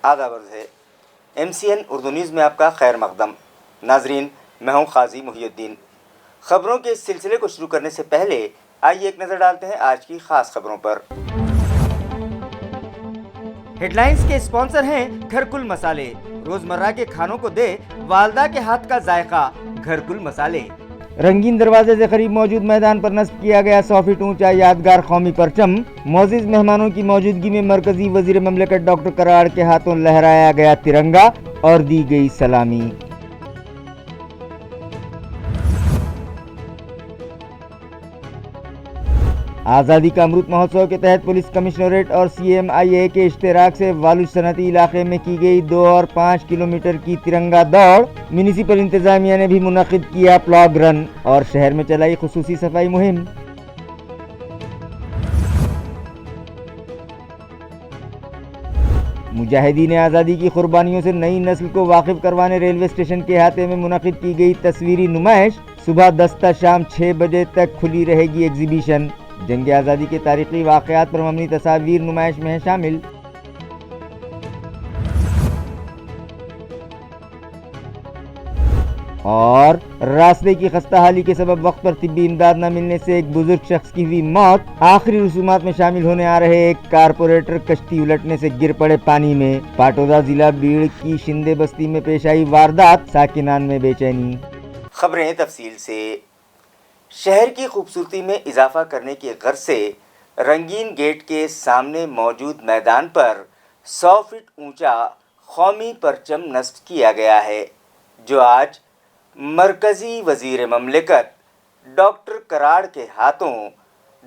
आदाब अर्ज़ है। MCN उर्दू न्यूज़ में आपका खैर मक़दम। नाजरीन, मैं हूँ क़ाज़ी मुहियुद्दीन। ख़बरों के इस सिलसिले को शुरू करने से पहले आइए एक नज़र डालते हैं आज की ख़ास खबरों पर। हेडलाइंस के स्पॉन्सर हैं घरकुल मसाले। रोज़मर्रा के खानों को दे वालदा के हाथ का जायका, घरकुल मसाले। रंगीन दरवाजे से करीब मौजूद मैदान पर नस्ब किया गया 100 फीट ऊंचा यादगार कौमी परचम। मोअज़्ज़िज़ मेहमानों की मौजूदगी में मरकजी वजीर ममलकत डॉक्टर कराड़ के हाथों लहराया गया तिरंगा और दी गई सलामी। आज़ादी का अमृत महोत्सव के तहत पुलिस कमिश्नरेट और CMIA के इश्तिराक से वालुज सनती इलाके में की गई 2 और 5 किलोमीटर की तिरंगा दौड़। म्यूनिसिपल इंतजामिया ने भी मुनक़िद किया प्लॉग रन और शहर में चलाई खुसूसी सफाई मुहिम। मुजाहिदीन आज़ादी की कुर्बानियों से नई नस्ल को वाकिफ करवाने रेलवे स्टेशन के अहाते में मुनक़िद की गई तस्वीरी नुमाइश। सुबह 10 ta शाम 6 बजे तक खुली रहेगी एग्जीबिशन। जंग आज़ादी के तारीख़ी वाक़यात पर मबनी तस्वीर नुमाइश में है शामिल। और रास्ते की खस्ताहाली के सबब वक्त पर तिब्बी इमदाद न मिलने से एक बुजुर्ग शख्स की हुई मौत। आखिरी रसूमात में शामिल होने आ रहे एक कारपोरेटर कश्ती उलटने से गिर पड़े पानी में। पाटोदा जिला बीड़ की शिंदे बस्ती में पेश आई वारदात, साकिनान में बेचैनी। खबरें तफसील से। शहर की खूबसूरती में इजाफा करने की गर्ज से रंगीन गेट के सामने मौजूद मैदान पर 100 फीट ऊंचा कौमी परचम नस्ब किया गया है, जो आज मरकजी वजीर ममलकत डॉक्टर कराड़ के हाथों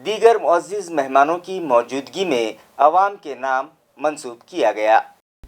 दीगर मुअज़्ज़िज़ मेहमानों की मौजूदगी में अवाम के नाम मंसूब किया गया।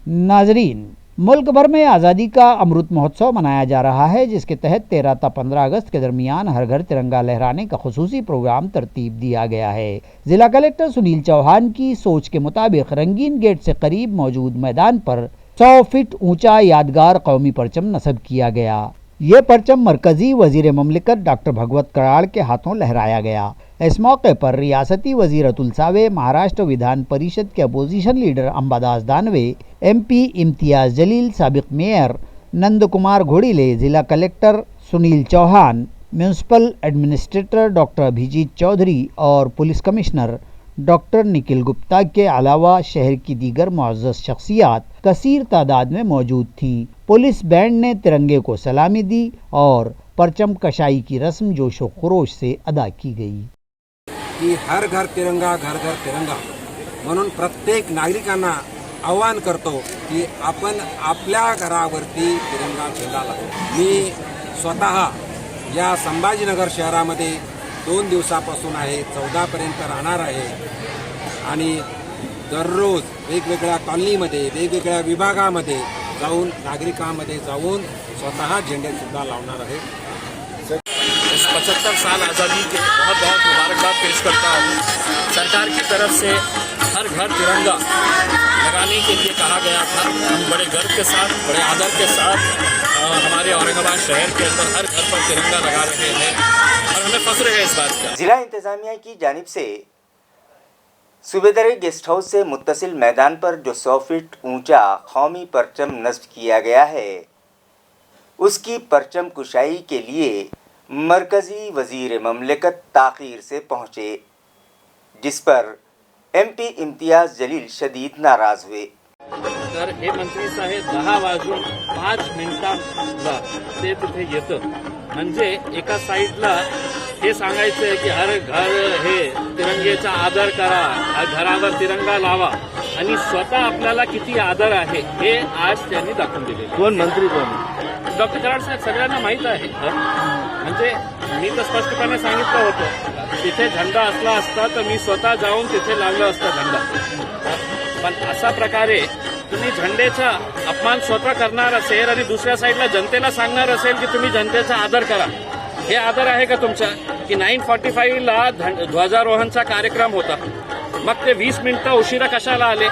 नाजरीन, मुल्क भर में आज़ादी का अमृत महोत्सव मनाया जा रहा है, जिसके तहत 13 ta 15 अगस्त के दरमियान हर घर तिरंगा लहराने का खुसूसी प्रोग्राम तरतीब दिया गया है। जिला कलेक्टर सुनील चौहान की सोच के मुताबिक रंगीन गेट से करीब मौजूद मैदान पर 100 फीट ऊंचा यादगार कौमी परचम नस्ब किया गया। ये परचम मरकजी वजीर ममलकत डॉक्टर भगवत कराड़ के हाथों लहराया गया। इस मौके पर रियासती वजीर अतुल सावे, महाराष्ट्र विधान परिषद के opposition leader Ambadas Danve, MP Imtiaz Jaleel, साबिक मेयर नंद कुमार घोड़ीले, जिला collector Sunil Chauhan, municipal administrator doctor Abhijit Chaudhari और police commissioner doctor Nikhil Gupta के अलावा शहर की दीगर मुअज़्ज़ज़ शख्सियात कसीर तादाद में मौजूद थीं। पुलिस बैंड ने तिरंगे को सलामी दी और परचम कशाई की रस्म जोशो खरोश से अदा की गई। की हर घर तिरंगा, घर घर तिरंगा म्हणून प्रत्येक नागरिकांना आवाहन करतो की आपण आपल्या घरावरती तिरंगा झेंडा लावा। मी स्वतः या संभाजीनगर शहरामध्ये 2 दिवसापासून आहे, 14 पर्यंत राहणार आहे आणि दररोज वेगवेगळ्या कॉलनीमध्ये, वेगवेगळ्या विभागामध्ये जाऊन नागरिकांमध्ये जाऊन स्वतः झेंडे सुद्धा लावणार आहे। इस 75 साल आज़ादी के बहुत बहुत मुबारकबाद पेश करता हूँ। सरकार की तरफ से हर घर तिरंगा लगाने के लिए कहा गया था। हम बड़े गर्व के साथ, बड़े आदर के साथ हमारे औरंगाबाद शहर के अंदर हर घर पर तिरंगा लगा रहे हैं और हमें फख्र है इस बात का। जिला इंतजामिया की जानिब से सूबेदारी गेस्ट हाउस से मुत्तसिल मैदान पर जो 100 फीट ऊंचा कौमी परचम नस्ब किया गया है, उसकी परचम कुशाई के लिए मरकजी वजीर ममलकत ताख़ीर से पहुँचे, जिस पर MP इम्तियाज जलील शदीद नाराज हुए। तर हे मंत्री साहेब 10 वाजून 5 मिनिटांला ते तिथे येतं, म्हणजे एका साईडला हे सांगायचं आहे की हर घर हे तिरंगेचा आदर करा, हर घरावर तिरंगा लावा आणि स्वतः आपल्याला किती आदर आहे हे आज त्यांनी दाखवून दिले। कोण मंत्री कोण? डॉक्टर कराड साहेब सगळ्यांना माहीत आहे। म्हणजे मी तर स्पष्टपणे सांगितलं होतं, तिथे झेंडा असला असता तर मी स्वतः जाऊन तिथे लावलं असतं झेंडा, पण अशा प्रकारे तुम्ही झेंड्याचा अपमान स्वतः करणार असेल आणि दुसऱ्या साईडला जनतेला सांगणार असेल की तुम्ही जनतेचा आदर करा, हे आदर आहे का तुमचा? की 9:45ला ध्वजारोहणचा कार्यक्रम होता, मग ते 20 मिनिटं उशिरा कशाला आले?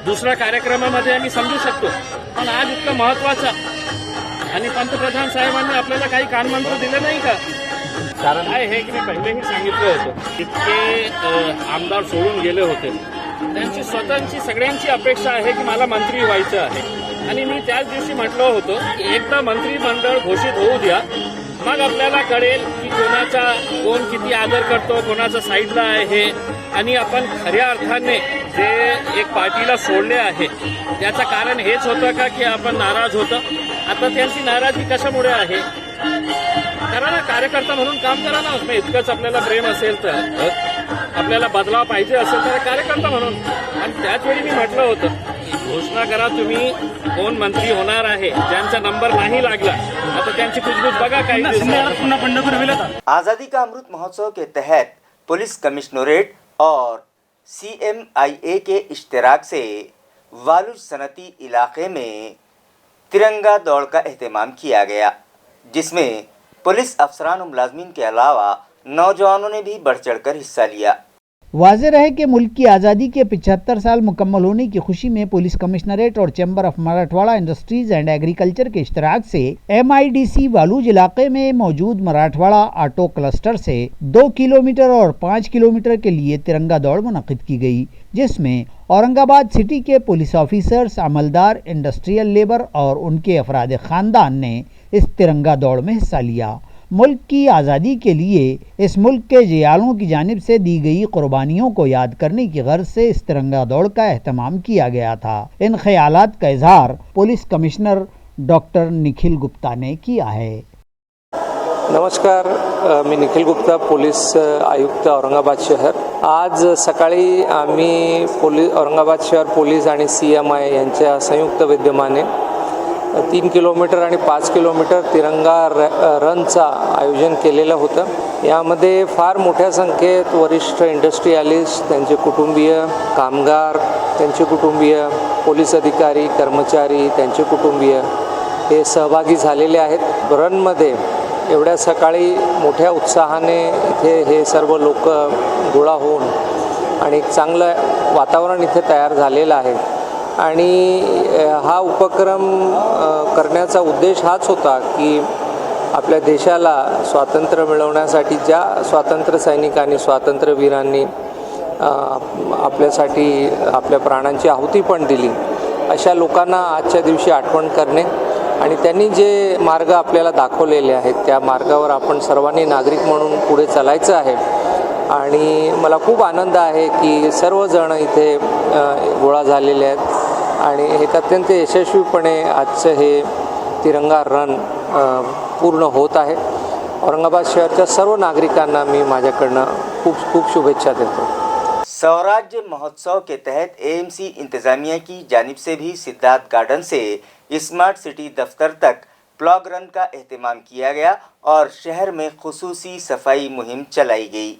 दुसऱ्या कार्यक्रमामध्ये आम्ही समजू शकतो, पण आज इतकं महत्वाचं आणि पंतप्रधान साहेबांनी आपल्याला काही कानमंत्र दिले नाही का? कारण आहे हे की मी पहिलेही सांगितलं होतं, इतके आमदार सोडून गेले होते त्यांची स्वतःची सगळ्यांची अपेक्षा आहे की मला मंत्री व्हायचं आहे आणि मी त्याच दिवशी म्हटलं होतं की एकदा मंत्रिमंडळ घोषित होऊ द्या, मग आपल्याला कळेल की कोण किती आदर करतो, कोणाचा साईडला आहे आणि आपण खऱ्या अर्थाने जे एक पार्टीला सोडले आहे त्याचं कारण हेच होतं का की आपण नाराज होतं. आता त्यांची नाराजी कशामुळे आहे? करा ना, कार्यकर्ता म्हणून काम करा ना. मग इतकंच आपल्याला प्रेम असेल तर, आपल्याला बदलाव पाहिजे असेल तर कार्यकर्ता म्हणून. आणि त्याच वेळी मी म्हटलं होतं की घोषणा करा तुम्ही कोण मंत्री होणार आहे. ज्यांचा नंबर नाही लागला आता त्यांची कुजबूज बघा काही दिवसात. आज़ादी का अमृत महोत्सव के तहत पुलिस कमिश्नरेट और CMIA के इश्तराक से वालुज सनती इलाके में तिरंगा दौड़ का एहतमाम किया गया, जिसमें पुलिस अफसरान और मुलाजमीन के अलावा नौजवानों ने भी बढ़ चढ़ कर हिस्सा लिया। वाज़ेह रहे कि मुल्क की आज़ादी के 75 साल मुकम्मल होने की खुशी में पुलिस कमिश्नरेट और chamber of Marathwada industries and agriculture के इश्तराक से MIDC वालूज इलाके में मौजूद मराठवाड़ा ऑटो क्लस्टर से 2 किलोमीटर और 5 किलोमीटर के लिए तिरंगा दौड़ मुनक़िद की गई, जिसमें औरंगाबाद सिटी के पुलिस ऑफिसर्स, अमलदार, इंडस्ट्रियल लेबर और उनके अफराद ख़ानदान ने इस तिरंगा दौड़ में हिस्सा लिया। मुल्क की आज़ादी के लिए इस मुल्क के जियालों की जानिब से दी गई कुर्बानियों को याद करने की गर्ज से इस तिरंगा दौड़ का एहतमाम किया गया था। इन ख्यालात का इजहार police commissioner doctor Nikhil Gupta ने किया है। नमस्कार, मी निखिल गुप्ता, पोलीस आयुक्त औरंगाबाद शहर. आज सकाळी आम्ही औरंगाबाद शहर पोलीस आणि CMI यांच्या संयुक्त विद्यमाने 3 किलोमीटर आणि 5 किलोमीटर तिरंगा रनचा आयोजन केलेलं होतं. यामध्ये फार मोठ्या संख्येत वरिष्ठ इंडस्ट्रियलिस्ट, त्यांचे कुटुंबीय, कामगार, त्यांचे कुटुंबीय, पोलीस अधिकारी, कर्मचारी, त्यांचे कुटुंबीय हे सहभागी झालेले आहेत. रनमध्ये एवढ्या सकाळी मोठ्या उत्साहाने इथे हे सर्व लोक गोळा होऊन आणि एक चांगलं वातावरण इथे तयार झालेलं आहे. आणि हा उपक्रम करण्याचा उद्देश हाच होता की आपल्या देशाला स्वातंत्र्य मिळवण्यासाठी ज्या स्वातंत्र्य सैनिकांनी, स्वातंत्र्यवीरांनी आपल्यासाठी आपल्या प्राणांची आहुती पण दिली, अशा लोकांना आजच्या दिवशी आठवण करणे आणि त्यांनी जे मार्ग आपल्याला दाखवलेले आहेत त्या मार्गावर आपण सर्वांनी नागरिक म्हणून पुढे चालायचं आहे. आणि मला खूप आनंद आहे की सर्वजण इथे गोळा झालेले आहेत आणि एक अत्यंत यशस्वीपणे आजचं हे तिरंगा रन पूर्ण होत आहे. औरंगाबाद शहरच्या सर्व नागरिकांना मी माझ्याकडनं खूप खूप शुभेच्छा देतो. स्वराज्य महोत्सव के तहत AMC इंतजामिया की जानिब से भी सिद्धार्थ गार्डन से स्मार्ट सिटी दफ्तर तक प्लॉग रन का एहतमाम किया गया और शहर में खुसूसी सफाई मुहिम चलाई गई।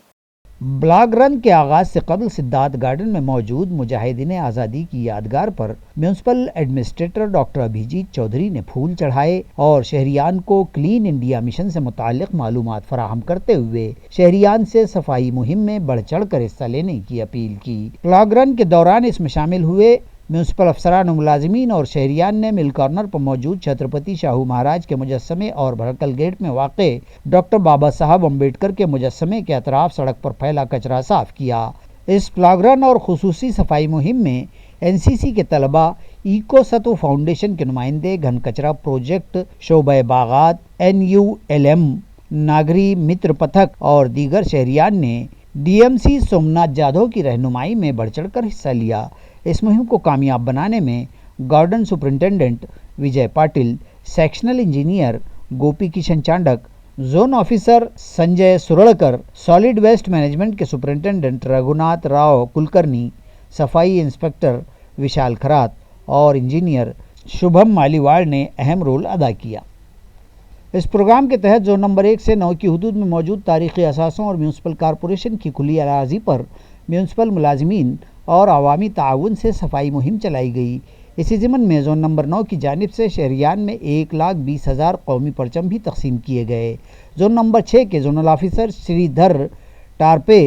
ब्लॉग रन के आगाज़ से कबल सिद्धार्थ गार्डन में मौजूद मुजाहिदीन आज़ादी की यादगार पर municipal administrator doctor Abhijit Chaudhary ने फूल चढ़ाए और शहरियान को क्लीन इंडिया मिशन से मुताल्लिक़ मालूमात फराहम करते हुए शहरियान से सफाई मुहिम में बढ़ चढ़ कर हिस्सा लेने की अपील की। ब्लॉग रन के दौरान इसमें शामिल हुए म्यूनसिपल अफसरान, मुलाजिमीन और शहरियान ने मिल कॉर्नर पर मौजूद छत्रपति शाहू महाराज के मुजस्समे और भड़कल गेट में वाक़े डॉक्टर बाबा साहब अम्बेडकर के मुजस्समे के अतराफ सड़क पर फैला कचरा साफ किया। इस प्लॉग रन और खुसूसी सफाई मुहिम में NCC के तलबा, इको सतु फाउंडेशन के नुमाइंदे, घन कचरा प्रोजेक्ट, शोबे बागात, NULM, नागरी मित्र पथक और दीगर शहरियान ने DMC सोमनाथ जाधव की रहनुमाई में बढ़ चढ़ कर हिस्सा लिया। इस मुहिम को कामयाब बनाने में garden superintendent Vijay Patil, sectional engineer Gopi Kishan Chandak, zone officer Sanjay Suradkar, solid waste management के सुपरिंटेंडेंट रघुनाथ राव कुलकर्णी, सफाई इंस्पेक्टर विशाल खरात और इंजीनियर शुभम मालीवाड़ ने अहम रोल अदा किया। इस प्रोग्राम के तहत जोन नंबर 1 से 9 की हदूद में मौजूद तारीख़ी असासों और म्यूनसिपल कॉरपोरेशन की खुली अराज़ी पर म्यूनसिपल मुलाजिमीन और अवामी ताउन से सफाई मुहिम चलाई गई। इसी ज़िमन में जोन नंबर 9 की जानिब से शहरियान में 1,20,000 कौमी परचम भी तकसीम किए गए। जोन नंबर 6 के जोनल ऑफिसर श्रीधर टारपे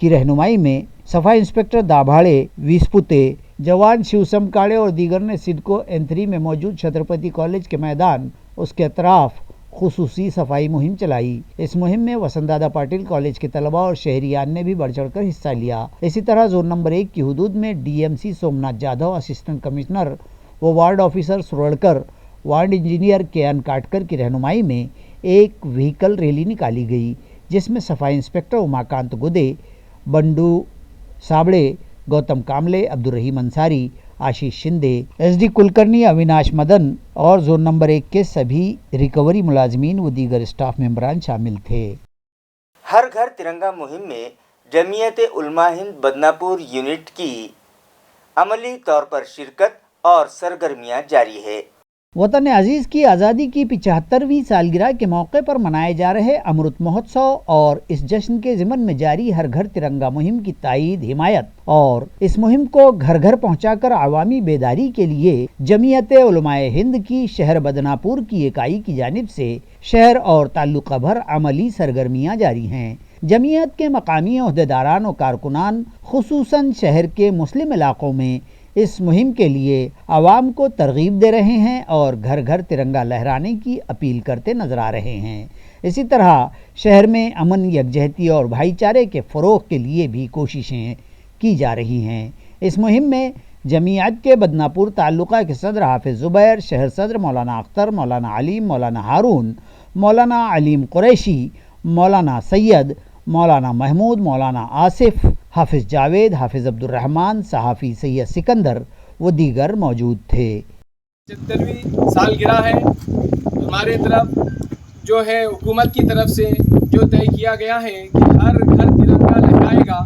की रहनुमाई में सफाई इंस्पेक्टर दाभाड़े विस्पुते, जवान शिवसम काड़े और दीगर ने सिडको N3 में मौजूद छत्रपति कॉलेज के मैदान, उसके अतराफ خصوصی صفائی مہم چلائی۔ اس مہم میں وسنت دادا پاٹل کالج کے طلباء اور شہریان نے بھی بڑھ چڑھ کر حصہ لیا۔ اسی طرح زون نمبر 1 کی حدود میں ڈی ایم سی سومناتھ جادو، اسسٹنٹ کمشنر و وارڈ آفیسر سروڑکر، وارڈ انجینئر کے این کاٹکر کی رہنمائی میں ایک وہیکل ریلی نکالی گئی، جس میں صفائی انسپکٹر اماکانت گدے، بنڈو سابڑے، گوتم کاملے، عبدالرحیم انصاری، آشیش شندے، ایس ڈی کلکرنی، اویناش مدن اور زون نمبر 1 کے سبھی ریکوری ملازمین و دیگر اسٹاف ممبران شامل تھے۔ ہر گھر ترنگا مہم میں جمعیت علماء ہند بدناپور یونٹ کی عملی طور پر شرکت اور سرگرمیاں جاری ہے۔ وطن عزیز کی آزادی کی 75ویں سالگرہ کے موقع پر منائے جا رہے امرت مہوتسو اور اس جشن کے ضمن میں جاری ہر گھر ترنگا مہم کی تائید، حمایت اور اس مہم کو گھر گھر پہنچا کر عوامی بیداری کے لیے جمعیت علماء ہند کی شہر بدناپور کی اکائی کی جانب سے شہر اور تعلقہ بھر عملی سرگرمیاں جاری ہیں۔ جمعیت کے مقامی عہدیداران و کارکنان خصوصاً شہر کے مسلم علاقوں میں اس مہم کے لیے عوام کو ترغیب دے رہے ہیں اور گھر گھر ترنگا لہرانے کی اپیل کرتے نظر آ رہے ہیں۔ اسی طرح شہر میں امن، یکجہتی اور بھائی چارے کے فروغ کے لیے بھی کوششیں کی جا رہی ہیں۔ اس مہم میں جمعیت کے بدناپور تعلقہ کے صدر حافظ زبیر، شہر صدر مولانا اختر، مولانا علیم، مولانا ہارون، مولانا علیم قریشی، مولانا سید، مولانا محمود، مولانا آصف، حافظ جاوید، حافظ عبدالرحمن، صحافی سید سکندر و دیگر موجود تھے۔ 75ویں سالگرہ ہے۔ ہمارے طرف جو ہے حکومت کی طرف سے جو طے کیا گیا ہے کہ ہر گھر ترنگا لہرائے گا،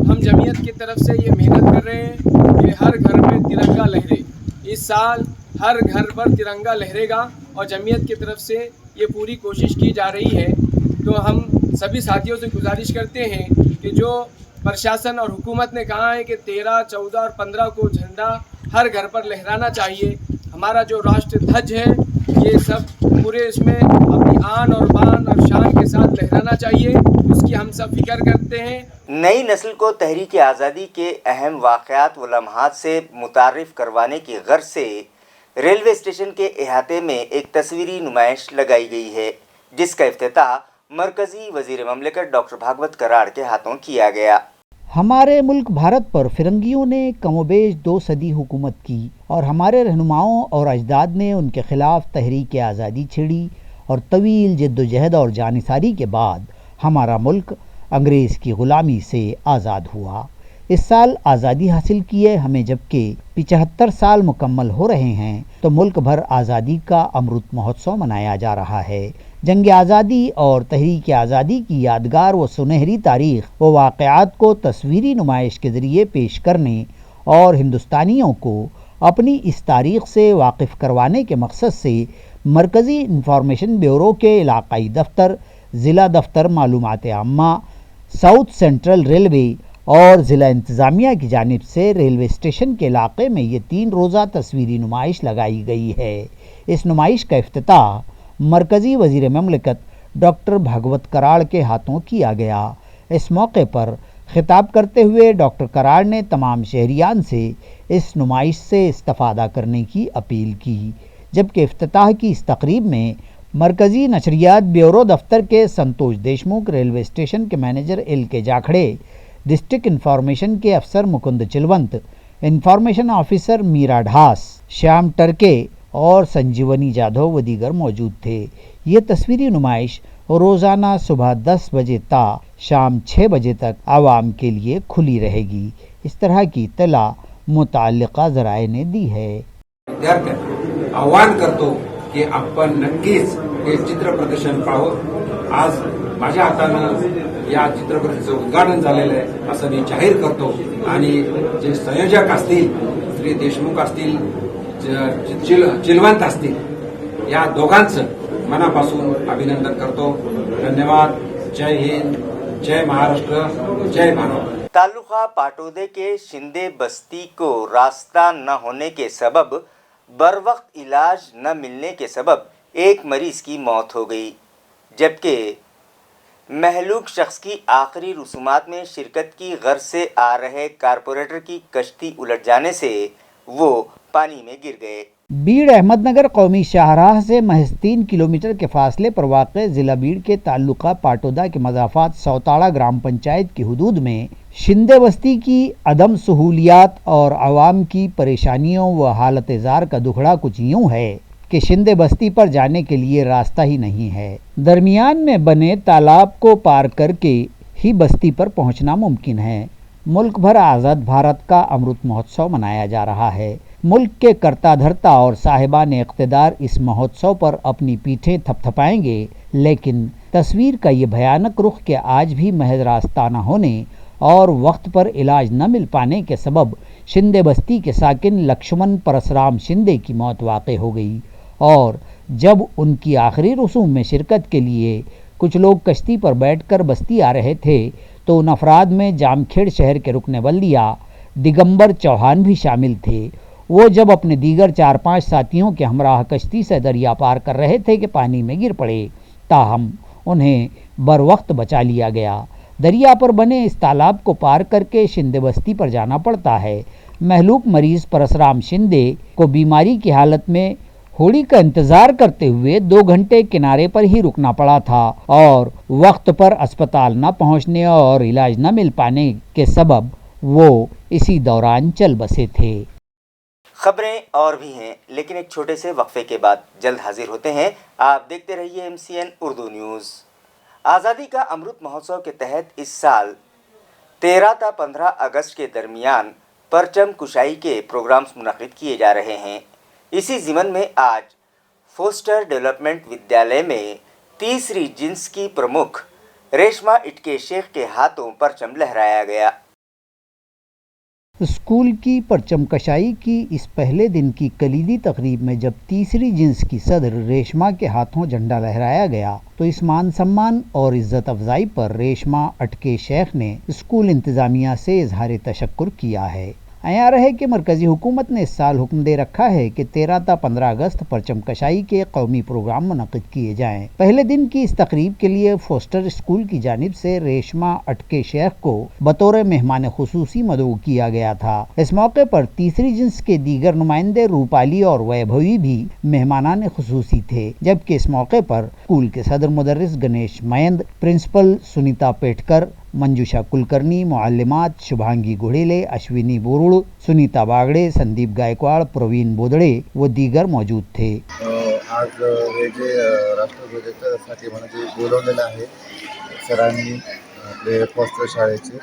ہم جمعیت کی طرف سے یہ محنت کر رہے ہیں کہ ہر گھر میں ترنگا لہرے۔ اس سال ہر گھر پر ترنگا لہرے گا اور جمعیت کی طرف سے یہ پوری کوشش کی جا رہی ہے۔ تو ہم سبھی ساتھیوں سے گزارش کرتے ہیں کہ جو پرشاسن اور حکومت نے کہا ہے کہ 13، 14 اور 15 کو جھنڈا ہر گھر پر لہرانا چاہیے، ہمارا جو راشٹر دھج ہے یہ سب پورے اس میں اپنی آن اور بان اور شان کے ساتھ لہرانا چاہیے، اس کی ہم سب فکر کرتے ہیں۔ نئی نسل کو تحریک آزادی کے اہم واقعات و لمحات سے متعارف کروانے کی غرض سے ریلوے اسٹیشن کے احاطے میں ایک تصویری نمائش لگائی گئی ہے، جس کا افتتاح مرکزی وزیر مملکت ڈاکٹر بھاگوت کراڑ کے ہاتھوں کیا گیا۔ ہمارے ملک بھارت پر فرنگیوں نے کم و بیش 2 صدی حکومت کی اور ہمارے رہنماؤں اور اجداد نے ان کے خلاف تحریک آزادی چھیڑی اور طویل جد و جہد اور جانثاری کے بعد ہمارا ملک انگریز کی غلامی سے آزاد ہوا۔ اس سال آزادی حاصل کیے ہمیں جبکہ 75 سال مکمل ہو رہے ہیں تو ملک بھر آزادی کا امرت مہوتسو منایا جا رہا ہے۔ جنگ آزادی اور تحریک آزادی کی یادگار و سنہری تاریخ و واقعات کو تصویری نمائش کے ذریعے پیش کرنے اور ہندوستانیوں کو اپنی اس تاریخ سے واقف کروانے کے مقصد سے مرکزی انفارمیشن بیورو کے علاقائی دفتر، ضلع دفتر معلومات عامہ، ساؤتھ سینٹرل ریلوے اور ضلع انتظامیہ کی جانب سے ریلوے اسٹیشن کے علاقے میں یہ 3 روزہ تصویری نمائش لگائی گئی ہے۔ اس نمائش کا افتتاح مرکزی وزیر مملکت ڈاکٹر بھاگوت کراڑ کے ہاتھوں کیا گیا۔ اس موقع پر خطاب کرتے ہوئے ڈاکٹر کراڑ نے تمام شہریان سے اس نمائش سے استفادہ کرنے کی اپیل کی، جبکہ افتتاح کی اس تقریب میں مرکزی نشریات بیورو دفتر کے سنتوش دیشمکھ، ریلوے اسٹیشن کے مینیجر ایل کے جاکھڑے، ڈسٹرکٹ انفارمیشن کے افسر مکند چلونت، انفارمیشن آفیسر میرا ڈھاس، شیام ٹرکے اور سنجیونی جادھو و دیگر موجود تھے۔ یہ تصویری نمائش روزانہ صبح 10 بجے تا شام 6 بجے تک عوام کے لیے کھلی رہے گی۔ اس طرح کی اطلاع متعلقہ ذرائع نے دی ہے۔ आवाहन करतो की आपण नक्कीच हे चित्र प्रदर्शन पाहू। आज माझ्या हातानं या चित्रप्रदर्शनाचं उद्घाटन झालेलं आहे असं मी जाहीर करतो आणि जे संयोजक असतील, श्री देशमुख असतील, चिलवंत असतील, या दोघांचं मनापासून अभिनंदन करतो। धन्यवाद। जय हिंद, जय महाराष्ट्र, जय भारत। तालुका पाटोदे के शिंदे बस्ती को रास्ता न होने के सबब बर वक्त इलाज न मिलने के सबब एक मरीज की मौत हो गई, जबकि महलूक शख्स की आखिरी रसूमात में शिरकत की गर्ज से आ रहे कारपोरेटर की कश्ती उलट जाने से वो पानी में गिर गए। बीड़ अहमदनगर कौमी शाहराह से महज 3 किलोमीटर के फासले पर वाक़ ज़िला बीड़ के ताल्लुका पाटोदा के मज़ाफ़ात सौताड़ा ग्राम पंचायत की हदूद में शिंदे बस्ती की अदम सहूलियात और आवाम की परेशानियों व हालत ज़ार का दुखड़ा कुछ यूँ है कि शिंदे बस्ती पर जाने के लिए रास्ता ही नहीं है। दरमियान में बने तालाब को पार करके ही बस्ती पर पहुंचना मुमकिन है। मुल्क भर आज़ाद भारत का अमृत महोत्सव मनाया जा रहा है। मुल्क के कर्ता धर्ता और साहिबान इक़्तिदार इस महोत्सव पर अपनी पीठें थपथपाएंगे, लेकिन तस्वीर का ये भयानक रुख कि आज भी महज रास्ता न होने और वक्त पर इलाज न मिल पाने के सबब शिंदे बस्ती के साकिन लक्ष्मण परसराम शिंदे की मौत वाक़ हो गई और जब उनकी आखिरी रसूम में शिरकत के लिए कुछ लोग कश्ती पर बैठकर बस्ती आ रहे थे तो उन अफराद में जामखेड़ शहर के रुकने बल्दिया दिगंबर चौहान भी शामिल थे। वो जब अपने दीगर 4-5 साथियों के हमराह कश्ती से दरिया पार कर रहे थे कि पानी में गिर पड़े, ताहम उन्हें बर वक्त बचा लिया गया। दरिया पर बने इस तालाब को पार करके शिंदे बस्ती पर जाना पड़ता है। महलूक मरीज परसराम शिंदे को बीमारी की हालत में होड़ी का इंतजार करते हुए 2 घंटे किनारे पर ही रुकना पड़ा था और वक्त पर अस्पताल न पहुंचने और इलाज न मिल पाने के सबब वो इसी दौरान चल बसे थे। खबरें और भी हैं, लेकिन एक छोटे से वक्फे के बाद जल्द हाजिर होते हैं। आप देखते रहिए MCN उर्दू न्यूज़। आज़ादी का अमृत महोत्सव के तहत इस साल 13 से 15 अगस्त के दरमियान परचम कुशाई के प्रोग्राम्स मुनक़िद किए जा रहे हैं। इसी ज़िमन में आज फोस्टर डेवलपमेंट विद्यालय में तीसरी जिन्स की प्रमुख रेशमा इटके शेख के हाथों परचम लहराया गया। स्कूल की परचम कशाई की इस पहले दिन की कलीदी तकरीब में जब तीसरी जिन्स की सदर रेशमा के हाथों झंडा लहराया गया तो इस मान सम्मान और इज्जत अफजाई पर रेशमा अटके शेख ने स्कूल इंतज़ामिया से इजहार तशक्कुर किया है। आया रहे कि मरकज़ी हुकूमत ने इस साल हुक्म दे रखा है कि 13 से 15 अगस्त परचम कशाई के कौमी प्रोग्राम मुनक़िद किए जाएँ। पहले दिन की इस तकरीब के लिए फोस्टर स्कूल की जानिब से रेशमा अटके शेख को बतौर मेहमान खुसूसी मदऊ किया गया था। इस मौके पर तीसरी जिन्स के दीगर नुमाइंदे रूपाली और वैभवी भी मेहमानान खुसूसी थे, जबकि इस मौके पर स्कूल के सदर मुदर्रिस गणेश मयंद, प्रिंसिपल सुनीता पेटकर, मंजूषा कुलकर्णी, मुअल्लिमात शुभांगी घोडेले, अश्विनी बोरुड़, सुनीता बागड़े, संदीप गायकवाड़, प्रवीण बोदड़े व दीगर मौजूद थे। आज हे जे राष्ट्रध्वजासाठी मला जे बोलवलेलं आहे सरांनी आपले फॉस्टर शाळेचे,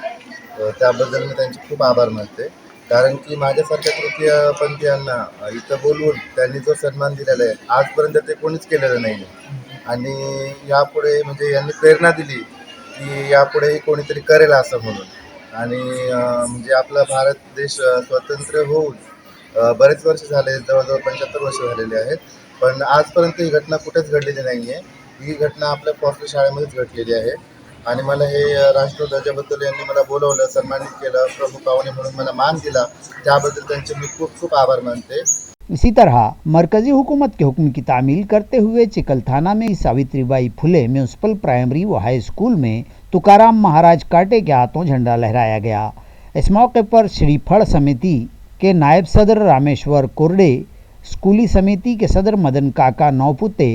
त्याबद्दल मी त्यांचे खूप आभार मानते, कारण की माझ्यासारख्या तृतीयपंथीयांना इथं बोलवून त्यांनी जो सन्मान दिलेला आहे आजपर्यंत ते कोणीच केलेलं नाही आणि यापुढे म्हणजे यांनी प्रेरणा दिली की यापुढेही कोणीतरी करेल असं म्हणून आणि म्हणजे आपला भारत देश स्वतंत्र होऊन बरेच वर्ष झाले, जवळजवळ 75 वर्ष झालेले आहेत, पण आजपर्यंत ही घटना कुठेच घडलेली नाही आहे। ही घटना आपल्या फॉस्टर शाळेमध्येच घडलेली आहे आणि मला हे राष्ट्रध्वजाबद्दल यांनी मला बोलवलं, सन्मानित केलं, प्रमुख पाहुणे म्हणून मला मान दिला, त्याबद्दल त्यांचे मी खूप खूप आभार मानते। इसी तरह मरकजी हुकूमत के हुक्म की तामील करते हुए चिकलथाना में सावित्रीबाई फुले म्यूनसिपल प्राइमरी व हाई स्कूल में तुकाराम महाराज काटे के हाथों झंडा लहराया गया। इस मौके पर श्रीफल समिति के नायब सदर रामेश्वर कोरडे, स्कूली समिति के सदर मदन काका नौपुते,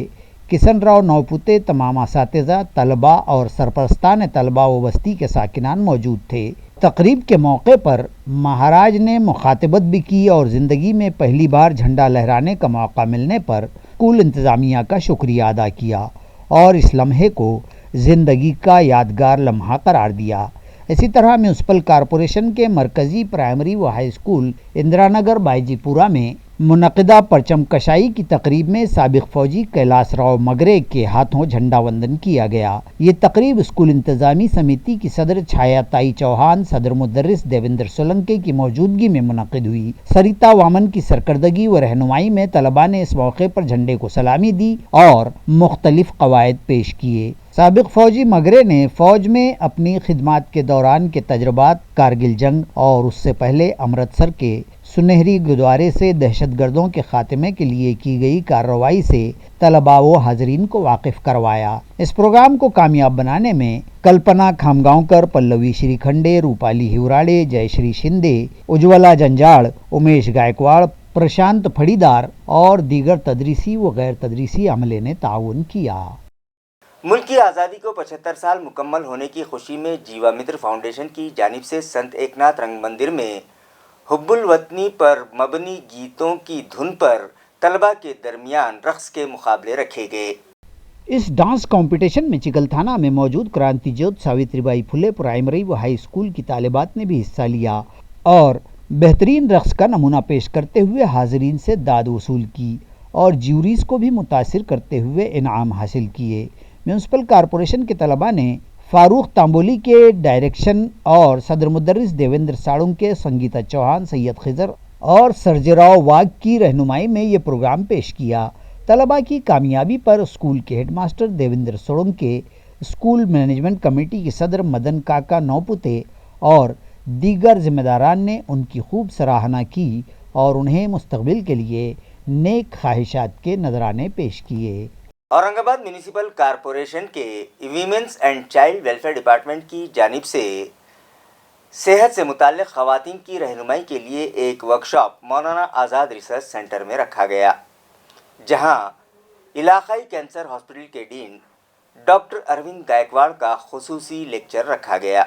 किशन राव नौपुते, तमाम असातिज़ा, तलबा और सरपरस्तान तलबा व बस्ती के साकिनान मौजूद थे। तकरीब के मौके पर महाराज ने मुखातिबत भी की और ज़िंदगी में पहली बार झंडा लहराने का मौका मिलने पर स्कूल इंतज़ामिया का शुक्रिया अदा किया और इस लम्हे को ज़िंदगी का यादगार लम्हा करार दिया। इसी तरह म्यूनसिपल कॉरपोरेशन के मरकज़ी प्राइमरी व हाई स्कूल इंदिरानगर बाईजीपुरा में मुनक़िदा परचम कशाई की तकरीब में साबिक़ फ़ौजी कैलाश राव मगरे के हाथों झंडा वंदन किया गया। ये तकरीब स्कूल इंतज़ामी समिति की सदर छायाताई चौहान, सदर मुदर्रिस देवेंद्र सोलंके की मौजूदगी में मुनक़िद हुई। सरिता वामन की सरकर्दगी व रहनुमाई में तलबा ने इस मौके पर झंडे को सलामी दी और मुख्तलिफ कवायद पेश किए। साबिक़ फ़ौजी मगरे ने फ़ौज में अपनी खिदमात के दौरान के तजर्बात, कारगिल जंग और उससे पहले अमृतसर के सुनहरी गुरुद्वारे से दहशतगर्दों के खात्मे के लिए की गई कार्रवाई से तलबा व हाजरीन को वाकिफ़ करवाया। इस प्रोग्राम को कामयाब बनाने में कल्पना खामगांवकर, पल्लवी श्रीखंडे, रूपाली हिवराड़े, जयश्री शिंदे, उज्ज्वला जंजाड़, उमेश गायकवाड़, प्रशांत फड़ीदार और दीगर तदरीसी व गैर तदरीसी अमले ने ताउन किया। मुल्क की आज़ादी को 75 साल मुकम्मल होने की खुशी में जीवा मित्र फाउंडेशन की जानिब से संत एकनाथ रंग मंदिर में हुब्बुल वतनी पर मबनी गीतों की धुन पर तलबा के दरमियान रक्स के मुकाबले रखे गए। इस डांस कंपटीशन में चिकल थाना में मौजूद क्रांति ज्योत सावित्रीबाई फुले प्राइमरी व हाई स्कूल की तालिबात ने भी हिस्सा लिया और बेहतरीन रक्स का नमूना पेश करते हुए हाजिरीन से दाद वसूल की और ज्यूरीज को भी मुतासिर करते हुए इनाम हासिल किए। म्यूनसिपल कॉरपोरेशन के तलबा ने फारूक तांबोली के डायरेक्शन और सदर मुदर्रिस देवेंद्र साड़ुंग के संगीता चौहान, सैयद खिजर और सर्जेराव वाग की रहनुमाई में ये प्रोग्राम पेश किया। तलबा की कामयाबी पर स्कूल के हेडमास्टर देवेंद्र सोड़ंग के स्कूल मैनेजमेंट कमेटी के सदर मदन काका नौपुते और दीगर जिम्मेदारान ने उनकी खूब सराहना की और उन्हें मुस्तकबिल के लिए नेक ख्वाहिशात के नजराने पेश किए। औरंगाबाद म्यूनिसिपल कॉरपोरेशन के women's and child welfare department की जानिब से सेहत से मुताल्लिक़ ख़वातीन की रहनुमाई के लिए एक वर्कशॉप मौलाना आज़ाद रिसर्च सेंटर में रखा गया, जहां इलाकाई कैंसर हॉस्पिटल के डीन डॉक्टर अरविंद गायकवाड़ का खुसूसी लेक्चर रखा गया।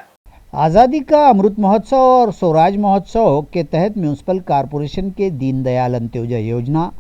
आज़ादी का अमृत महोत्सव और स्वराज महोत्सव के तहत म्यूनसिपल कॉरपोरेशन के दीनदयाल अंत्योदय योजना,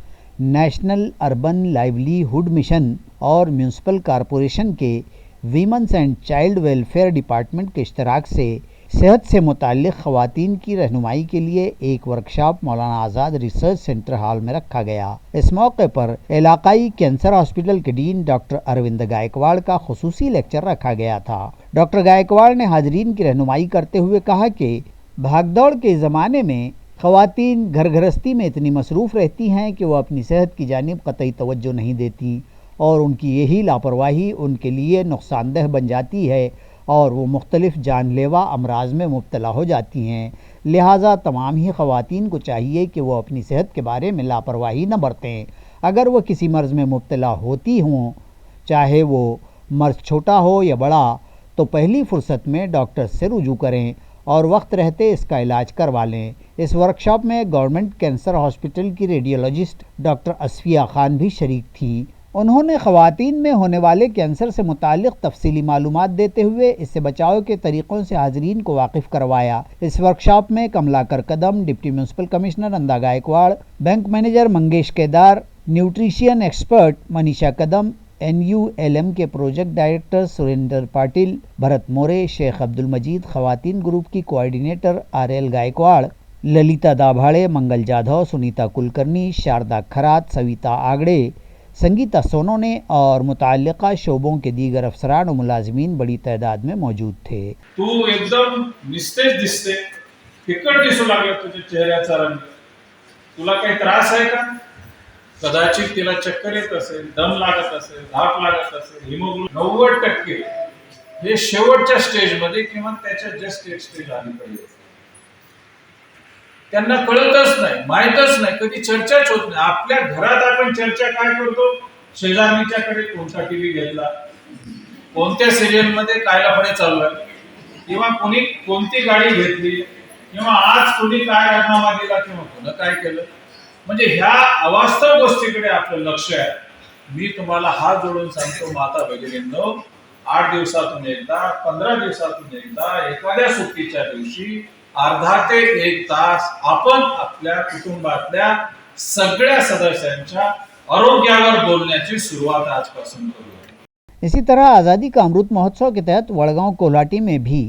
नेशनल अर्बन लाइवलीहुड मिशन और म्यूनसिपल कॉरपोरेशन के women's and child welfare department के इश्तराक से सेहत से मुताल्लिक़ ख़वातीन की रहनुमाई के लिए एक वर्कशॉप मौलाना आज़ाद रिसर्च सेंटर हॉल में रखा गया। इस मौके पर इलाकाई कैंसर हॉस्पिटल के डीन डॉक्टर अरविंद गायकवाड़ का खुसूसी लेक्चर रखा गया था। डॉक्टर गायकवाड़ ने हाजरीन की रहनुमाई करते हुए कहा कि भागदौड़ के ज़माने में ख़वातीन घर गृहस्थी में इतनी मसरूफ़ रहती हैं कि वह अपनी सेहत की जानिब कतई तवज्जो नहीं देती और उनकी यही लापरवाही उनके लिए नुकसानदेह बन जाती है और वो मुख्तलिफ जानलेवा अमराज में मुब्तला हो जाती हैं। लिहाजा तमाम ही ख़वातीन को चाहिए कि वो अपनी सेहत के बारे में लापरवाही न बरतें। अगर वह किसी मर्ज़ में मुब्तला होती हों, चाहे वो मर्ज़ छोटा हो या बड़ा, तो पहली फ़ुर्सत में डॉक्टर से रुजू करें और वक्त रहते इसका इलाज करवा लें। इस वर्कशॉप में गवर्नमेंट कैंसर हॉस्पिटल की रेडियोलॉजिस्ट डॉक्टर असफिया खान भी शरीक थीं। उन्होंने ख़वातीन में होने वाले कैंसर से मुताल्लिक़ तफसीली मालूमात देते हुए इससे बचाव के तरीक़ों से हाज़रीन को वाकिफ़ करवाया। इस वर्कशॉप में Kamlakar Kadam, deputy municipal commissioner Anda Gaikwad, bank manager Mangesh Kedar, nutrition expert Manisha Kadam, NULM के प्रोजेक्ट डायरेक्टर सुरेंद्र पाटिल, भरत मोरे, शेख अब्दुल मजीद, ख़वातीन ग्रुप की कोऑर्डिनेटर RL गायकवाड़, ललिता दाभाड़े, मंगल जाधव, सुनीता कुलकर्णी, शारदा खरात, सविता आगड़े, संगीता सोनोने और मुताल्लिका शोबों के दीगर अफसरान और मुलाजिमीन बड़ी तादाद में मौजूद थे। तू एकदम निस्तेज दिसते, फिकट दिसू लागला तुझ्या चेहऱ्याचा रंग. तुला काही त्रास आहे का? कदाचित तिला चक्कर येत असेल, दम लागत असेल, धाप लागत असेल, हिमोग्लोबिन 90% हे शेवटच्या स्टेजमध्ये किंवा त्याच्या जस्ट एक स्टेज आली पाहिजे. त्यांना कळतच नाही, माहीतच नाही, कधी चर्चाच होत नाही. आपल्या घरात आपण चर्चा काय करतो? शेजारणीच्याकडे कोणता टीव्ही घेतला, कोणत्या सिरियल मध्ये काय लफडे चालू आहे, किंवा कोणी कोणती गाडी घेतली, किंवा आज कोणी काय राजीनामा दिला, किंवा कोणी काय केलं. म्हणजे ह्या अवास्तव गोष्टीकडे आपलं लक्ष आहे. मी तुम्हाला हात जोडून सांगतो माता भगिनींनो, 8 दिवसातून एकदा, 15 दिवसातून एकदा, एखाद्या सुट्टीच्या दिवशी अर्धा ते 1 तास आपण आपल्या कुटुंबातल्या सगळ्या सदस्यांच्या आरोग्यावर बोलण्याची सुरुवात आजपासून करूया। इसी तरह आज़ादी का अमृत महोत्सव के तहत वड़गांव कोलाटी में भी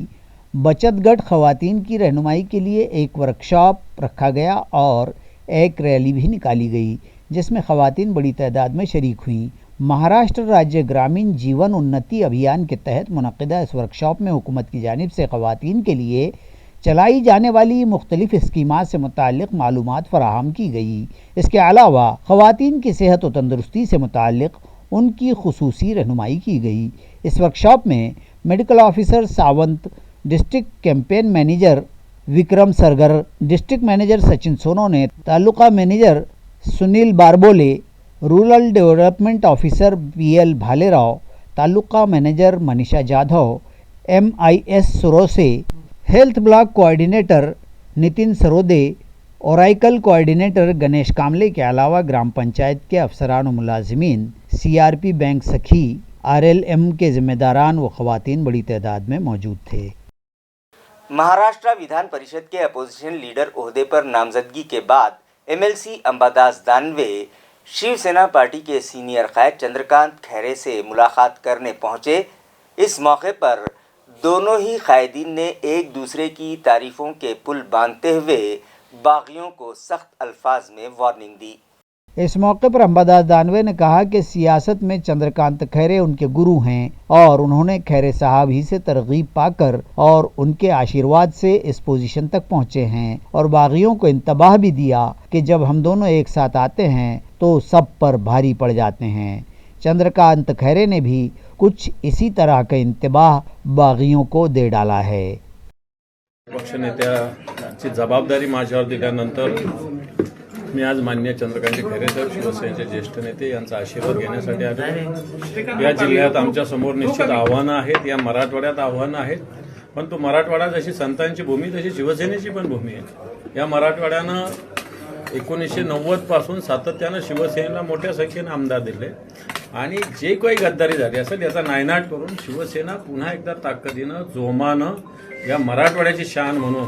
बचत गट ख़वातीन की रहनुमाई के लिए एक वर्कशॉप रखा गया और एक रैली भी निकाली गई, जिसमें ख़वातीन बड़ी तादाद में शरीक हुई। महाराष्ट्र राज्य ग्रामीण जीवन उन्नति अभियान के तहत मुनक़िदा इस वर्कशॉप में हुकूमत की जानिब से ख़वातीन के लिए चलाई जाने वाली मुख्तलिफ स्कीमात से मुताल्लिक़ मालूमात फ़राहम की गई। इसके अलावा ख़वातीन की सेहत और तंदुरुस्ती से मुताल्लिक़ उनकी खुसूसी रहनुमाई की गई। इस वर्कशॉप में medical officer Sawant, district campaign manager Vikram Sargar, district manager Sachin Sonone, taluka manager Sunil Barbole, rural development officer PL Bhalerao, taluka manager Manisha Jadhav, MIS Surose, health block coordinator Nitin Sarode, ओराइकल कोऑर्डिनेटर गणेश कामले के अलावा ग्राम पंचायत के अफसरान व मुलाजिमीन, CRP बैंक सखी, RLM के जिम्मेदारान व खवातीन बड़ी तादाद में मौजूद थे। महाराष्ट्र विधान परिषद के अपोजिशन लीडर ओहदे पर नामजदगी के बाद MLC अंबादास दानवे शिवसेना पार्टी के सीनियर कायद चंद्रकांत खैरे से मुलाकात करने पहुंचे। इस मौके पर दोनों ही कायदीन ने एक दूसरे की तारीफों के पुल बांधते हुए बागियों को सख्त अल्फाज में वार्निंग दी। इस मौके पर अंबादास दानवे ने कहा कि सियासत में चंद्रकांत खैरे उनके गुरु हैं और उन्होंने खैरे साहब ही से तरगीब पाकर और उनके आशीर्वाद से इस पोजीशन तक पहुंचे हैं और बागियों को इंतबाह भी दिया कि जब हम दोनों एक साथ आते हैं तो सब पर भारी पड़ जाते हैं। चंद्रकांत खैरे ने भी कुछ इसी तरह का इंतबाह बागियों को दे डाला है। पक्षनेत्याची जबाबदारी माझ्यावर दिल्यानंतर मी आज माननीय चंद्रकांत खैरे साहेब शिवसेनेचे ज्येष्ठ नेते यांचा आशीर्वाद घेण्यासाठी आलो। या जिल्ह्यात आमच्या समोर निश्चित आव्हानं आहेत, या मराठवाड्यात आव्हानं आहेत, पण तो मराठवाडा जशी संतांची भूमी तशी शिवसेनेची पण भूमी आहे। या मराठवाड्यानं 1990 पासून सातत्यानं शिवसेनेला मोठ्या संख्येने आमदार दिले आणि जे काही गद्दारी झाली असेल याचा नायनाट करून शिवसेना पुन्हा एकदा ताकदीनं जोमानं या मराठवाड्याची शान म्हणून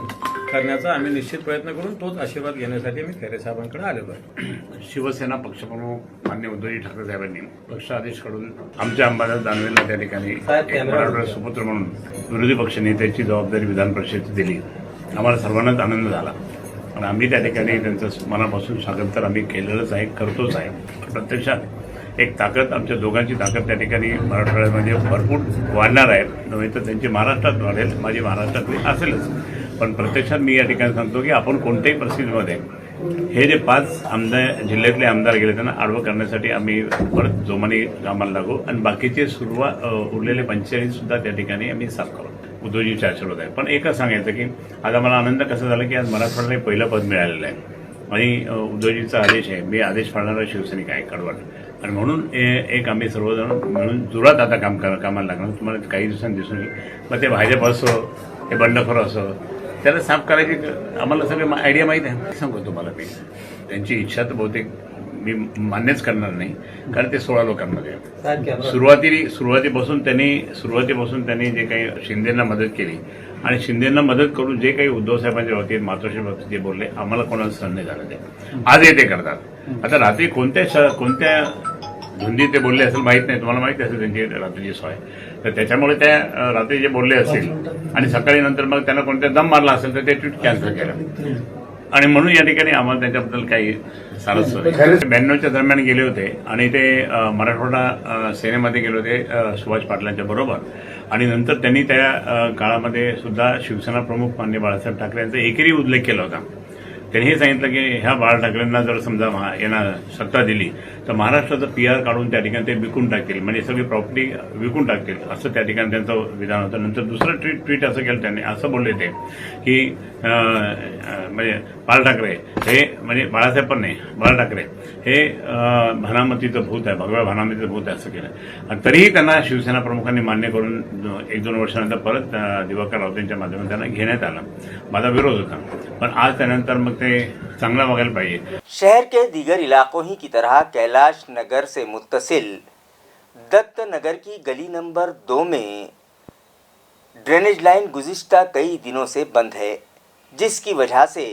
करण्याचा आम्ही निश्चित प्रयत्न करून तोच आशीर्वाद घेण्यासाठी मी खैरे साहेबांकडे आलेलो आहे। शिवसेना पक्षप्रमुख माननीय उद्धवजी ठाकरे साहेबांनी पक्ष आदेश काढून आमच्या अंबादास दानवेला त्या ठिकाणी मराठवाडा सुपुत्र म्हणून विरोधी पक्ष नेत्याची जबाबदारी विधान परिषदेची दिली। आम्हाला सर्वांनाच आनंद झाला आणि आम्ही त्या ठिकाणी त्यांचं मनापासून स्वागत तर आम्ही केलेलंच आहे, करतोच आहे। प्रत्यक्षात एक ताकद, आमच्या दोघांची ताकद त्या ठिकाणी मराठवाड्यामध्ये भरपूर वाढणार आहे, नव्हे तर त्यांची महाराष्ट्रात वाढेल, माझी महाराष्ट्रातली असेलच। पण प्रत्यक्षात मी या ठिकाणी सांगतो की आपण कोणत्याही परिस्थितीमध्ये हे जे 5 आमदार जिल्ह्यातले आमदार गेले त्यांना आडवं करण्यासाठी आम्ही परत जोमाने कामाला लागू आणि बाकीचे उरलेले 45 सुद्धा त्या ठिकाणी आम्ही साफ करू। उद्धवजीचे आशीर्वाद आहे। पण एकच सांगायचं की आज आम्हाला आनंद कसा झाला की आज मराठवाड्याला पहिलं पद मिळालेलं आहे आणि उद्धवजीचा आदेश आहे, मी आदेश पाळणारा शिवसैनिक आहे कडवट आणि म्हणून एक आम्ही सर्वजण मिळून जोरात आता कामाला लागणार। तुम्हाला काही दिवसांनी दिसून येईल, मग ते भाजप असो, हे बंडखोर असो, त्याला साफ करायची आम्हाला सगळे आयडिया माहीत आहे। सांगतो तुम्हाला मी त्यांची इच्छा तर बहुतेक मी मान्यच करणार नाही, कारण ते 16 लोकांमध्ये आहे। सुरुवातीपासून त्यांनी जे काही शिंदेंना मदत केली आणि शिंदेंना मदत करून जे काही उद्धव साहेबांच्या बाबतीत मातोश्री बाबतीत जे बोलले आम्हाला कोणाला सहन नाही झालं। ते आज ते करतात। आता रात्री कोणत्या धुंदी ते बोलले असेल माहीत नाही, तुम्हाला माहिती असेल त्यांची रात्रीची सोय, तर त्याच्यामुळे त्या रात्री जे बोलले असेल आणि सकाळी नंतर मग त्यांना कोणत्या दम मारला असेल तर ते ट्विट कॅन्सल केलं आणि म्हणून या ठिकाणी आम्हाला त्याच्याबद्दल काही सारस 92च्या दरम्यान गेले होते आणि ते मराठवाडा सेनेमध्ये गेले होते सुभाष पाटलांच्या बरोबर आणि नंतर त्यांनी त्या काळामध्ये सुद्धा शिवसेना प्रमुख माननीय बाळासाहेब ठाकरे यांचा एकेरी उल्लेख केला होता। त्यांनी हे सांगितलं की ह्या बाळ ठाकरेंना जर समजा यांना सत्ता दिली तर महाराष्ट्राचं PR काढून त्या ठिकाणी ते विकून टाकतील, म्हणजे सगळी प्रॉपर्टी विकून टाकतील, असं त्या ठिकाणी त्यांचं विधान होतं। नंतर दुसरं ट्विट असं केलं त्यांनी, असं बोलले ते की म्हणजे बाळ ठाकरे हे म्हणजे बाळासाहेब पण नाही, बाळ ठाकरे हे भानामतीचं भूत आहे, भगव्या भानामतीचं भूत आहे असं केलं आणि तरीही त्यांना शिवसेना प्रमुखांनी मान्य करून 1-2 वर्षानंतर परत दिवाकर रावतेंच्या माध्यमातून त्यांना घेण्यात आलं। माझा विरोध होता, पण आज त्यानंतर मग ते चांगला बघायला पाहिजे। शहर के दीगर इलाकों ही की तरह कैलाश नगर से मुत्तसिल दत्त नगर की गली नंबर 2 में ड्रेनेज लाइन गुज़िश्ता कई दिनों से बंद है, जिसकी वजह से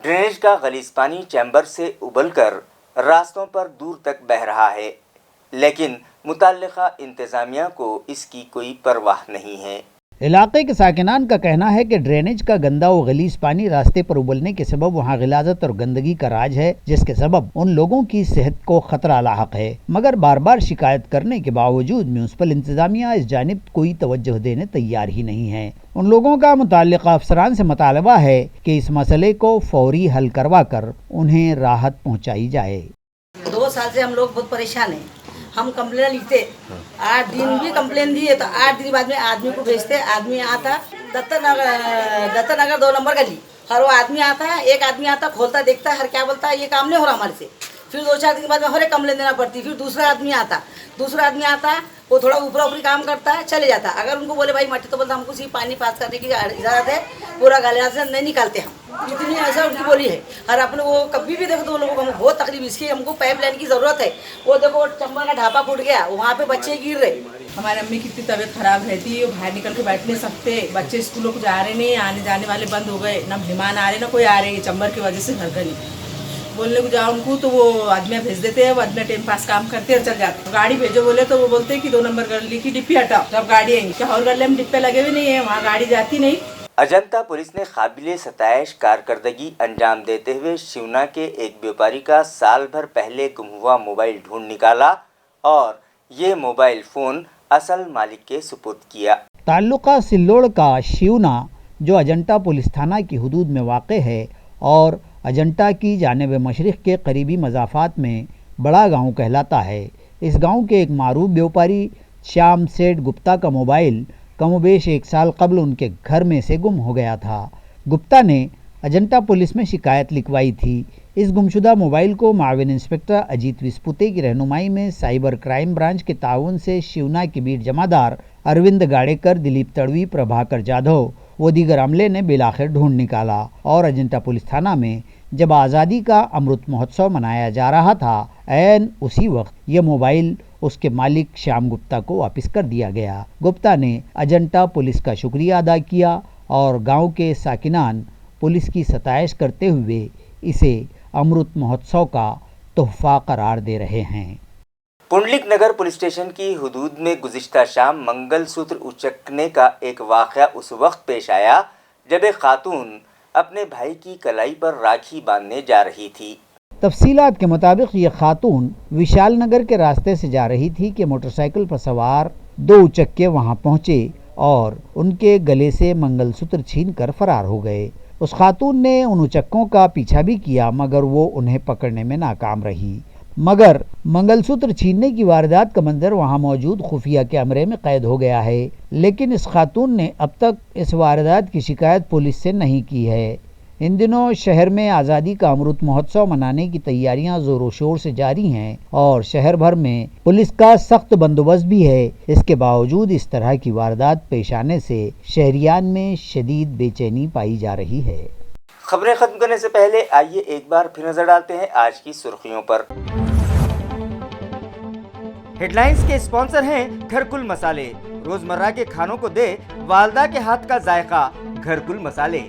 ड्रेनेज का गलीज पानी चैम्बर से उबलकर रास्तों पर दूर तक बह रहा है, लेकिन मुतल्लिका इंतज़ामिया को इसकी कोई परवाह नहीं है। इलाके के साकिनान का कहना है कि ड्रेनेज का गंदा व गलीज पानी रास्ते पर उबलने के सबब वहाँ गिलाजत और गंदगी का राज है, जिसके सबब उन लोगों की सेहत को खतरा लाहक है। मगर बार बार शिकायत करने के बावजूद म्यूनसिपल इंतजामिया इस जानिब कोई तवज्जो देने तैयार ही नहीं है। उन लोगों का मुताल्लिका अफसरान से मुतालबा है कि इस मसले को फौरी हल करवा कर उन्हें राहत पहुँचाई जाए। 2 साल से हम लोग बहुत परेशान हैं। हम कंप्लेन लिखते, 8 दिन भी कंप्लेन दिए तो 8 दिन बाद में आदमी को भेजते, आदमी आता दत्त नगर 2 नंबर गली, हर वो आदमी आता है, एक आदमी आता खोलता देखता है, हर क्या बोलता है ये काम नहीं हो रहा हमारे से। फिर 2-4 दिन के बाद में और एक कंप्लेन देना पड़ती, फिर दूसरा आदमी आता वो थोड़ा ऊपरा ऊपरी काम करता है, चले जाता। अगर उनको बोले भाई मट्टी, तो बोलता हमको सिर्फ पानी पास करने की इजाज़त है, पूरा गालिया से नहीं निकालते हम। इतनी ऐसा उनकी बोली है। और अपने वो कभी भी देखो तो वो लोगों को हमको बहुत तकलीफ, इसकी हमको पाइप लाइन की ज़रूरत है। वो देखो चंबल का ढापा फूट गया, वहाँ पे बच्चे गिर रहे। हमारी अम्मी की इतनी तबीयत खराब रहती है, वो बाहर निकल के बैठ नहीं सकते, बच्चे स्कूलों को जा रहे नहीं, आने जाने वाले बंद हो गए, ना मेहमान आ रहे ना कोई आ रहे, चंबर की वजह से घर का नहीं बोलने को जाओ उनको तो वो आदमी भेज देते हैं, वो आदमी टाइम पास काम करते हैं और चल जाते हैं। गाड़ी भेजो बोले तो वो बोलते हैं कि 2 नंबर गली की डिप्पी हटाओ, तब गाड़ी आएंगी। क्या और गले में डिप्पे लगे हुए नहीं है, वहाँ गाड़ी जाती नहीं। अजंता पुलिस ने काबिले सताइश कारकर्दगी अंजाम देते हुए शिवना के एक व्यापारी का साल भर पहले गुम हुआ मोबाइल ढूंढ निकाला और ये मोबाइल फ़ोन असल मालिक के सुपुर्द किया। ताल्लुका सिल्लोड़ का शिवना, जो अजंता पुलिस थाना की हदूद में वाक़ है और अजंता की जानिब मशरिक़ के करीबी मज़ाफ़ात में बड़ा गांव कहलाता है। इस गांव के एक मारूफ व्यापारी श्याम सेठ गुप्ता का मोबाइल कमोबेश 1 साल कबल उनके घर में से गुम हो गया था। गुप्ता ने अजंता पुलिस में शिकायत लिखवाई थी। इस गुमशुदा मोबाइल को माविन इंस्पेक्टर अजीत विस्पुते की रहनुमाई में साइबर क्राइम ब्रांच के ताउन से शिवना के बीट जमादार अरविंद गाड़ेकर, दिलीप तड़वी, प्रभाकर जाधव वो दीगर अमले ने बिलाखिर ढूंढ निकाला और अजंता पुलिस थाना में जब आज़ादी का अमृत महोत्सव मनाया जा रहा था, ऐन उसी वक्त ये मोबाइल उसके मालिक श्याम गुप्ता को वापस कर दिया गया। गुप्ता ने अजंता पुलिस का शुक्रिया अदा किया और गांव के साकिनान पुलिस की सताइश करते हुए इसे अमृत महोत्सव का तोहफा करार दे रहे हैं। पुंडलिक नगर पुलिस स्टेशन की हदूद में गुज़िश्ता शाम मंगलसूत्र उचकने का एक वाक़या उस वक्त पेश आया जब एक खातून अपने भाई की कलाई पर राखी बांधने जा रही थी। तफसीलात के मुताबिक ये खातून विशाल नगर के रास्ते से जा रही थी कि मोटरसाइकिल पर सवार 2 उचक्के वहां पहुंचे और उनके गले से मंगलसूत्र छीन कर फरार हो गए। उस खातून ने उन उचक्कों का पीछा भी किया मगर वो उन्हें पकड़ने में नाकाम रही। मगर मंगलसूत्र छीनने की वारदात का मंजर वहां मौजूद खुफिया कैमरे में कैद हो गया है, लेकिन इस खातून ने अब तक इस वारदात की शिकायत पुलिस से नहीं की है। इन दिनों शहर में आज़ादी का अमृत महोत्सव मनाने की तैयारियां जोरों शोर से जारी हैं और शहर भर में पुलिस का सख्त बंदोबस्त भी है। इसके बावजूद इस तरह की वारदात पेश आने से शहरियान में शदीद बेचैनी पाई जा रही है। खबरें खत्म करने से पहले आइए एक बार फिर नजर डालते हैं आज की सुर्खियों पर। हेडलाइंस के स्पॉन्सर हैं घरकुल मसाले। रोजमर्रा के खानों को दे वालदा के हाथ का जायका, घरकुल मसाले।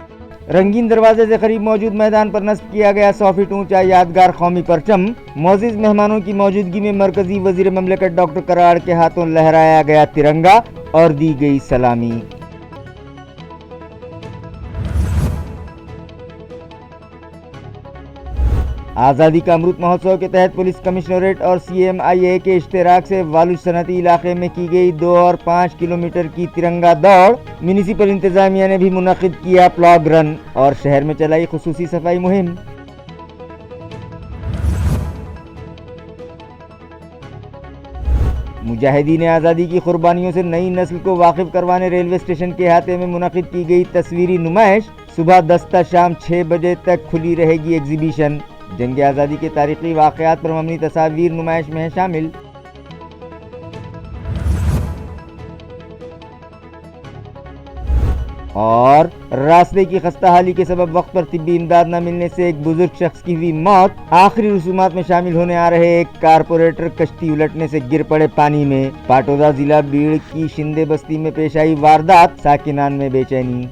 रंगीन दरवाजे से करीब मौजूद मैदान पर नस्ब किया गया 100 फीट ऊंचा यादगार कौमी परचम। मौजूद मेहमानों की मौजूदगी में मरकजी वजीर ममलकत डॉक्टर कराड़ के हाथों लहराया गया तिरंगा और दी गई सलामी। आज़ादी का अमृत महोत्सव के तहत पुलिस कमिश्नरेट और CMIA के इश्तराक से वालुज सनती इलाके में की गई 2 और 5 किलोमीटर की तिरंगा दौड़। म्यूनिसिपल इंतजामिया ने भी मुनक्किद किया प्लॉग रन और शहर में चलाई खुसूसी सफाई मुहिम। मुजाहिदीन आज़ादी की कुर्बानियों से नई नस्ल को वाकिफ करवाने रेलवे स्टेशन के अहाते में मुनक्किद की गई तस्वीरी नुमाइश। सुबह 10 से शाम 6 बजे तक खुली रहेगी एग्जीबिशन। जंग आज़ादी के तारीखी वाक़यात पर मबनी तस्वीर नुमाइश में है शामिल। और रास्ते की खस्ताहाली के सबब वक्त पर तिब्बी इमदाद न मिलने से एक बुजुर्ग शख्स की हुई मौत। आखिरी रसूमात में शामिल होने आ रहे एक कारपोरेटर कश्ती उलटने से गिर पड़े पानी में। पाटोदा जिला बीड़ की शिंदे बस्ती में पेश आई वारदात, साकिनान में बेचैनी।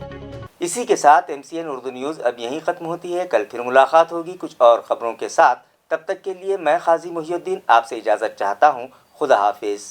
इसी के साथ MCN उर्दू न्यूज़ अब यहीं ख़त्म होती है। कल फिर मुलाकात होगी कुछ और ख़बरों के साथ। तब तक के लिए मैं काजी मुहिउद्दीन आपसे इजाज़त चाहता हूँ। खुदा हाफिज़।